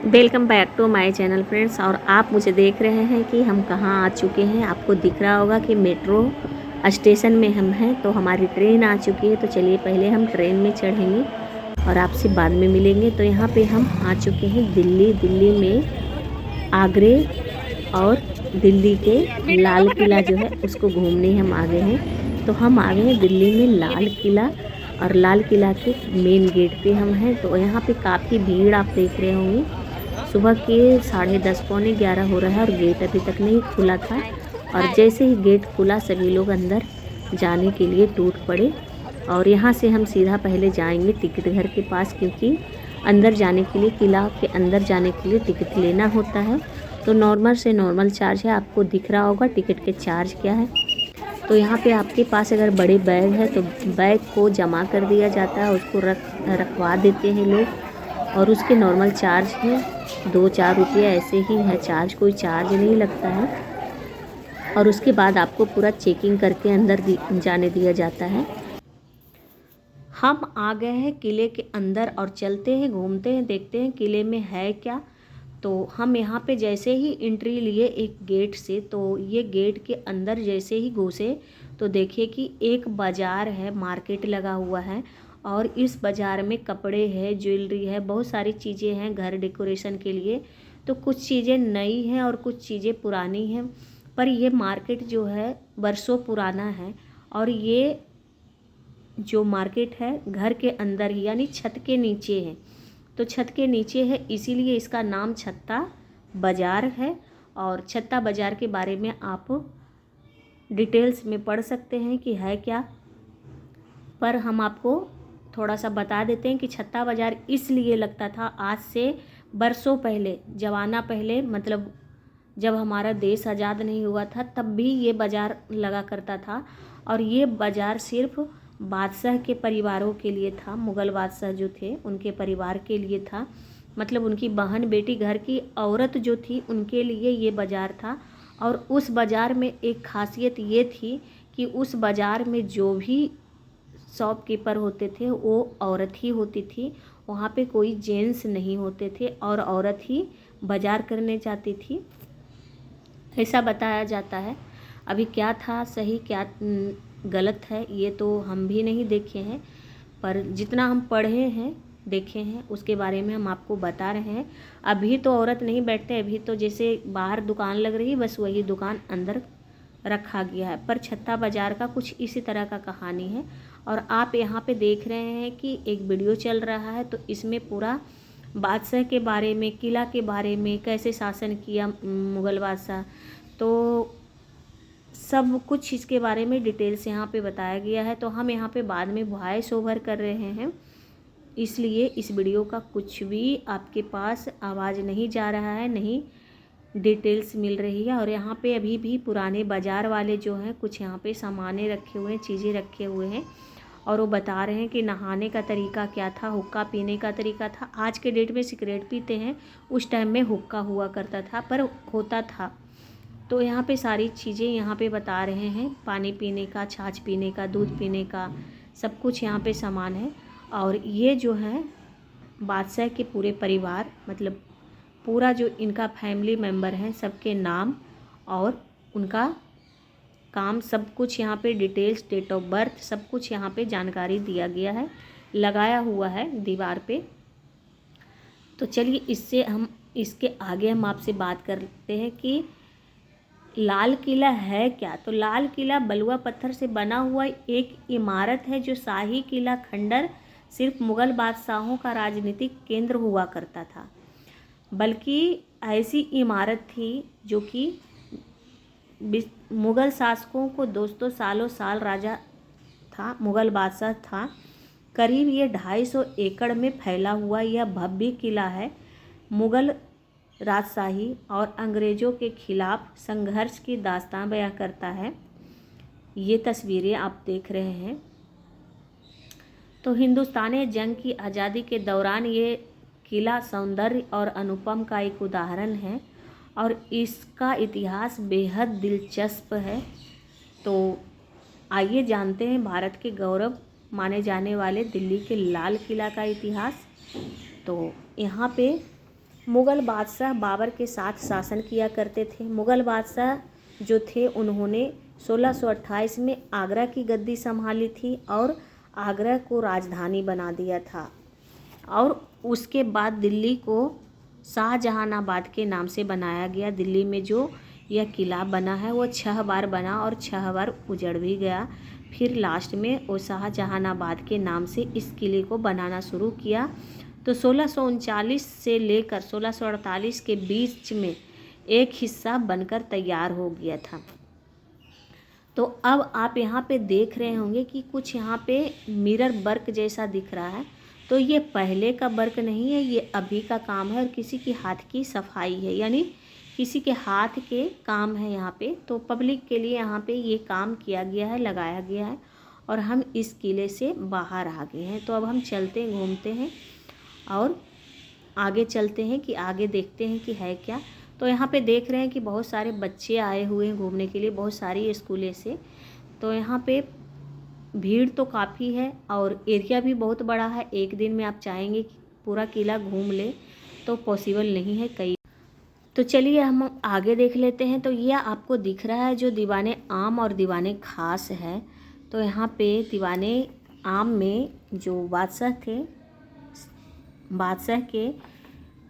Welcome back to my channel friends. और आप मुझे देख रहे हैं कि हम कहाँ आ चुके हैं। आपको दिख रहा होगा कि मेट्रो स्टेशन में हम हैं, तो हमारी ट्रेन आ चुकी है। तो चलिए पहले हम ट्रेन में चढ़ेंगे और आपसे बाद में मिलेंगे। तो यहाँ पे हम आ चुके हैं दिल्ली में आगरे और दिल्ली के लाल किला जो है उसको घूमने हम आ गए हैं। तो हम आ गए हैं दिल्ली में लाल किला, और लाल किला के मेन गेट पे हम हैं। तो यहाँ पे काफ़ी भीड़ आप देख रहे होंगे। सुबह के 10:30 पौने 11 हो रहा है और गेट अभी तक नहीं खुला था। और जैसे ही गेट खुला सभी लोग अंदर जाने के लिए टूट पड़े। और यहाँ से हम सीधा पहले जाएंगे टिकट घर के पास, क्योंकि अंदर जाने के लिए, किला के अंदर जाने के लिए टिकट लेना होता है। तो नॉर्मल से नॉर्मल चार्ज है, आपको दिख रहा होगा टिकट के चार्ज क्या है। तो यहाँ पे आपके पास अगर बड़े बैग है तो बैग को जमा कर दिया जाता है, उसको रखवा देते हैं लोग। और उसके नॉर्मल चार्ज है 2-4 रुपये, ऐसे ही है चार्ज, कोई चार्ज नहीं लगता है। और उसके बाद आपको पूरा चेकिंग करके अंदर जाने दिया जाता है। हम आ गए हैं किले के अंदर और चलते हैं, घूमते हैं, देखते हैं किले में है क्या। तो हम यहाँ पे जैसे ही एंट्री लिए एक गेट से, तो ये गेट के अंदर जैसे ही घुसे तो देखिए कि एक बाज़ार है, मार्केट लगा हुआ है। और इस बाज़ार में कपड़े है, ज्वेलरी है, बहुत सारी चीज़ें हैं घर डेकोरेशन के लिए। तो कुछ चीज़ें नई हैं और कुछ चीज़ें पुरानी हैं। पर ये मार्केट जो है बरसों पुराना है। और ये जो मार्केट है घर के अंदर ही, यानी छत के नीचे है। तो छत के नीचे है इसीलिए इसका नाम छत्ता बाज़ार है। और छत्ता बाज़ार के बारे में आप डिटेल्स में पढ़ सकते हैं कि है क्या। पर हम आपको थोड़ा सा बता देते हैं कि छत्ता बाज़ार इसलिए लगता था आज से बरसों पहले, ज़माना पहले, मतलब जब हमारा देश आज़ाद नहीं हुआ था तब भी ये बाज़ार लगा करता था। और ये बाज़ार सिर्फ बादशाह के परिवारों के लिए था, मुग़ल बादशाह जो थे उनके परिवार के लिए था। मतलब उनकी बहन बेटी, घर की औरत जो थी उनके लिए ये बाज़ार था। और उस बाज़ार में एक खासियत ये थी कि उस बाज़ार में जो भी शॉपकीपर होते थे वो औरत ही होती थी। वहाँ पे कोई जेंट्स नहीं होते थे और औरत ही बाज़ार करने जाती थी, ऐसा बताया जाता है। अभी क्या था सही क्या गलत है ये तो हम भी नहीं देखे हैं, पर जितना हम पढ़े हैं देखे हैं उसके बारे में हम आपको बता रहे हैं। अभी तो औरत नहीं बैठते, अभी तो जैसे बाहर दुकान लग रही बस वही दुकान अंदर रखा गया है। पर छत्ता बाज़ार का कुछ इसी तरह का कहानी है। और आप यहाँ पे देख रहे हैं कि एक वीडियो चल रहा है, तो इसमें पूरा बादशाह के बारे में, किला के बारे में, कैसे शासन किया मुग़ल बादशाह, तो सब कुछ इसके बारे में डिटेल्स यहाँ पे बताया गया है। तो हम यहाँ पे बाद में वॉइस ओवर कर रहे हैं, इसलिए इस वीडियो का कुछ भी आपके पास आवाज़ नहीं जा रहा है, नहीं डिटेल्स मिल रही है। और यहाँ पे अभी भी पुराने बाज़ार वाले जो हैं कुछ यहाँ पे सामानें रखे हुए हैं, चीज़ें रखे हुए हैं। और वो बता रहे हैं कि नहाने का तरीका क्या था, हुक्का पीने का तरीका था। आज के डेट में सिगरेट पीते हैं, उस टाइम में हुक्का हुआ करता था, पर होता था। तो यहाँ पे सारी चीज़ें यहाँ पे बता रहे हैं, पानी पीने का, छाछ पीने का, दूध पीने का, सब कुछ यहाँ पे सामान है। और ये जो है बादशाह के पूरे परिवार, मतलब पूरा जो इनका फैमिली मेम्बर है, सबके नाम और उनका काम, सब कुछ यहाँ पे डिटेल्स, डेट ऑफ बर्थ, सब कुछ यहाँ पे जानकारी दिया गया है, लगाया हुआ है दीवार पे। तो चलिए इसके आगे हम आपसे बात करते हैं कि लाल किला है क्या। तो लाल किला बलुआ पत्थर से बना हुआ एक इमारत है जो शाही किला खंडर सिर्फ मुग़ल बादशाहों का राजनीतिक केंद्र हुआ करता था, बल्कि ऐसी इमारत थी जो कि मुग़ल शासकों को दोस्तों सालों साल राजा था, मुग़ल बादशाह था। करीब ये 250 एकड़ में फैला हुआ यह भव्य किला है मुग़ल राजशाही और अंग्रेज़ों के खिलाफ संघर्ष की दास्तान बयां करता है। ये तस्वीरें आप देख रहे हैं। तो हिंदुस्तानी जंग की आज़ादी के दौरान ये किला सौंदर्य और अनुपम का एक उदाहरण है और इसका इतिहास बेहद दिलचस्प है। तो आइए जानते हैं भारत के गौरव माने जाने वाले दिल्ली के लाल किला का इतिहास। तो यहाँ पे मुग़ल बादशाह बाबर के साथ शासन किया करते थे। मुग़ल बादशाह जो थे उन्होंने 1628 में आगरा की गद्दी संभाली थी और आगरा को राजधानी बना दिया था। और उसके बाद दिल्ली को शाहजहानाबाद के नाम से बनाया गया। दिल्ली में जो यह किला बना है वो 6 बार बना और 6 बार उजड़ भी गया। फिर लास्ट में वो शाहजहानाबाद के नाम से इस किले को बनाना शुरू किया। तो 1639 से लेकर 1648 के बीच में एक हिस्सा बनकर तैयार हो गया था। तो अब आप यहाँ पे देख रहे होंगे कि कुछ यहाँ पे मिरर वर्क जैसा दिख रहा है। तो ये पहले का वर्क नहीं है, ये अभी का काम है और किसी की हाथ की सफाई है, यानी किसी के हाथ के काम है यहाँ पे। तो पब्लिक के लिए यहाँ पे ये काम किया गया है, लगाया गया है और हम इस किले से बाहर आ गए हैं। तो अब हम चलते हैं, घूमते हैं और आगे चलते हैं कि आगे देखते हैं कि है क्या। तो यहाँ पे देख रहे हैं कि बहुत सारे बच्चे आए हुए हैं घूमने के लिए, बहुत सारी स्कूलें से। तो यहाँ पे भीड़ तो काफ़ी है और एरिया भी बहुत बड़ा है। एक दिन में आप चाहेंगे कि पूरा किला घूम ले तो पॉसिबल नहीं है कई। तो चलिए हम आगे देख लेते हैं। तो यह आपको दिख रहा है जो दीवाने आम और दीवाने खास है। तो यहाँ पे दीवाने आम में जो बादशाह थे, बादशाह के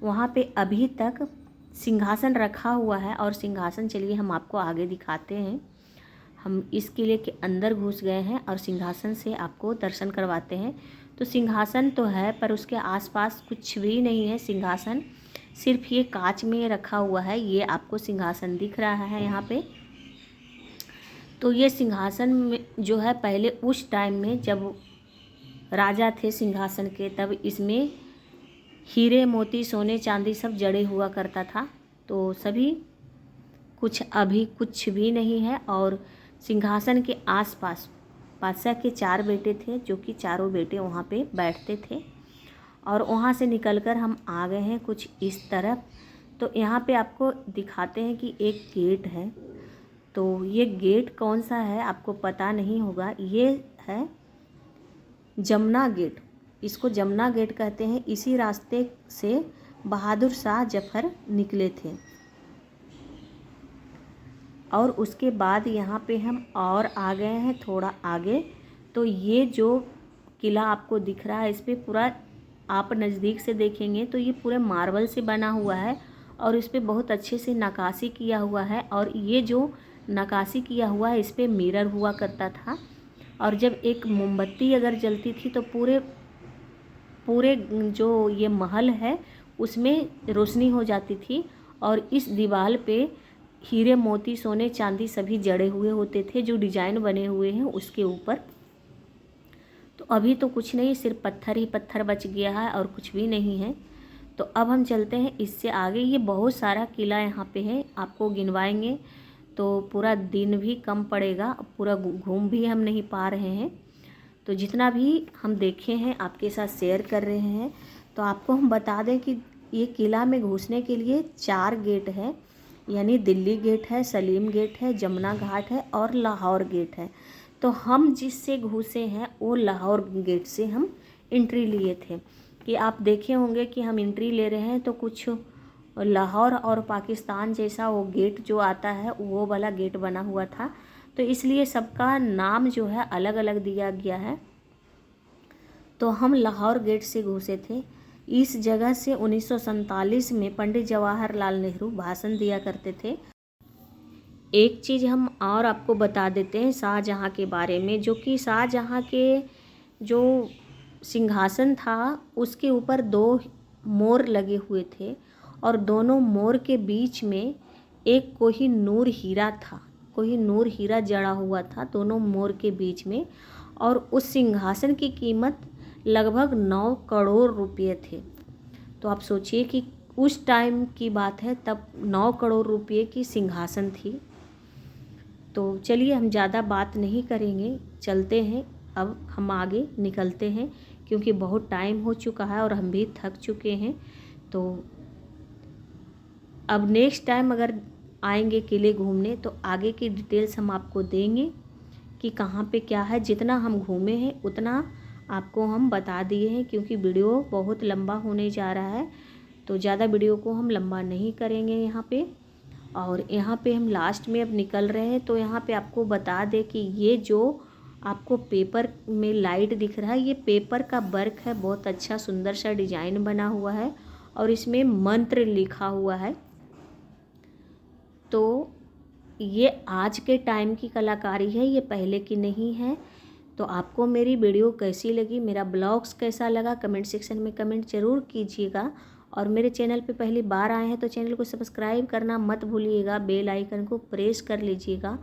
वहाँ पे अभी तक सिंहासन रखा हुआ है और सिंहासन चलिए हम आपको आगे दिखाते हैं। हम इस किले के अंदर घुस गए हैं और सिंहासन से आपको दर्शन करवाते हैं। तो सिंहासन तो है पर उसके आसपास कुछ भी नहीं है। सिंहासन सिर्फ ये कांच में रखा हुआ है, ये आपको सिंहासन दिख रहा है यहाँ पे। तो ये सिंहासन में जो है पहले उस टाइम में जब राजा थे सिंहासन के, तब इसमें हीरे मोती सोने चांदी सब जड़े हुआ करता था। तो सभी कुछ अभी कुछ भी नहीं है। और सिंहासन के आसपास बादशाह के 4 बेटे थे जो कि चारों बेटे वहाँ पे बैठते थे। और वहाँ से निकलकर हम आ गए हैं कुछ इस तरफ। तो यहाँ पे आपको दिखाते हैं कि एक गेट है। तो ये गेट कौन सा है आपको पता नहीं होगा, ये है जमुना गेट। इसको जमुना गेट कहते हैं। इसी रास्ते से बहादुर शाह जफर निकले थे। और उसके बाद यहाँ पे हम और आ गए हैं थोड़ा आगे। तो ये जो किला आपको दिख रहा है, इस पर पूरा आप नज़दीक से देखेंगे तो ये पूरे मार्बल से बना हुआ है और इस पर बहुत अच्छे से नक्काशी किया हुआ है। और ये जो नक्काशी किया हुआ है इस पर मिरर हुआ करता था। और जब एक मोमबत्ती अगर जलती थी तो पूरे पूरे जो ये महल है उसमें रोशनी हो जाती थी। और इस दीवार पे हीरे मोती सोने चांदी सभी जड़े हुए होते थे जो डिजाइन बने हुए हैं उसके ऊपर। तो अभी तो कुछ नहीं, सिर्फ पत्थर ही पत्थर बच गया है और कुछ भी नहीं है। तो अब हम चलते हैं इससे आगे। ये बहुत सारा किला यहाँ पे है, आपको गिनवाएंगे तो पूरा दिन भी कम पड़ेगा, पूरा घूम भी हम नहीं पा रहे हैं। तो जितना भी हम देखे हैं आपके साथ शेयर कर रहे हैं। तो आपको हम बता दें कि ये किला में घुसने के लिए 4 गेट है, यानी दिल्ली गेट है, सलीम गेट है, जमुना घाट है और लाहौर गेट है। तो हम जिससे घुसे हैं वो लाहौर गेट से हम एंट्री लिए थे। कि आप देखे होंगे कि हम एंट्री ले रहे हैं तो कुछ लाहौर और पाकिस्तान जैसा वो गेट जो आता है वो वाला गेट बना हुआ था। तो इसलिए सबका नाम जो है अलग अलग दिया गया है। तो हम लाहौर गेट से घुसे थे। इस जगह से 1947 में पंडित जवाहरलाल नेहरू भाषण दिया करते थे। एक चीज़ हम और आपको बता देते हैं शाहजहाँ के बारे में, जो कि शाहजहाँ के जो सिंहासन था उसके ऊपर 2 मोर लगे हुए थे और दोनों मोर के बीच में एक कोहिनूर हीरा था। कोहिनूर हीरा जड़ा हुआ था दोनों मोर के बीच में। और उस सिंहासन की कीमत लगभग 9 करोड़ रुपये थे। तो आप सोचिए कि उस टाइम की बात है, तब 9 करोड़ रुपये की सिंहासन थी। तो चलिए हम ज़्यादा बात नहीं करेंगे, चलते हैं। अब हम आगे निकलते हैं क्योंकि बहुत टाइम हो चुका है और हम भी थक चुके हैं। तो अब नेक्स्ट टाइम अगर आएंगे किले घूमने तो आगे की डिटेल्स हम आपको देंगे कि कहाँ पे क्या है। जितना हम घूमे हैं उतना आपको हम बता दिए हैं क्योंकि वीडियो बहुत लंबा होने जा रहा है। तो ज़्यादा वीडियो को हम लंबा नहीं करेंगे यहाँ पे। और यहाँ पे हम लास्ट में अब निकल रहे हैं। तो यहाँ पे आपको बता दें कि ये जो आपको पेपर में लाइट दिख रहा है, ये पेपर का वर्क है, बहुत अच्छा सुंदर सा डिजाइन बना हुआ है और इसमें मंत्र लिखा हुआ है। तो ये आज के टाइम की कलाकारी है, ये पहले की नहीं है। तो आपको मेरी वीडियो कैसी लगी, मेरा ब्लॉग्स कैसा लगा, कमेंट सेक्शन में कमेंट ज़रूर कीजिएगा। और मेरे चैनल पे पहली बार आए हैं तो चैनल को सब्सक्राइब करना मत भूलिएगा, बेल आइकन को प्रेस कर लीजिएगा।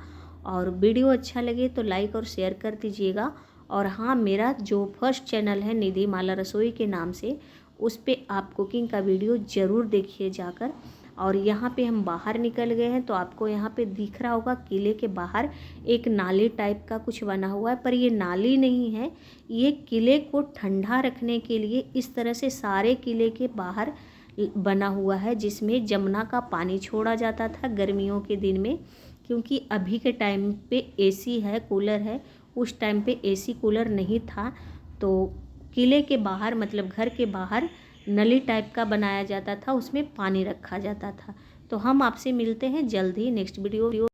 और वीडियो अच्छा लगे तो लाइक और शेयर कर दीजिएगा। और हाँ, मेरा जो फर्स्ट चैनल है निधि माला रसोई के नाम से, उस पर आप कुकिंग का वीडियो ज़रूर देखिए जाकर। और यहाँ पे हम बाहर निकल गए हैं तो आपको यहाँ पे दिख रहा होगा किले के बाहर एक नाली टाइप का कुछ बना हुआ है, पर ये नाली नहीं है, ये किले को ठंडा रखने के लिए इस तरह से सारे किले के बाहर बना हुआ है, जिसमें जमुना का पानी छोड़ा जाता था गर्मियों के दिन में। क्योंकि अभी के टाइम पे एसी है, कूलर है, उस टाइम पे एसी कूलर नहीं था। तो किले के बाहर मतलब घर के बाहर नली टाइप का बनाया जाता था, उसमें पानी रखा जाता था। तो हम आपसे मिलते हैं जल्द ही नेक्स्ट वीडियो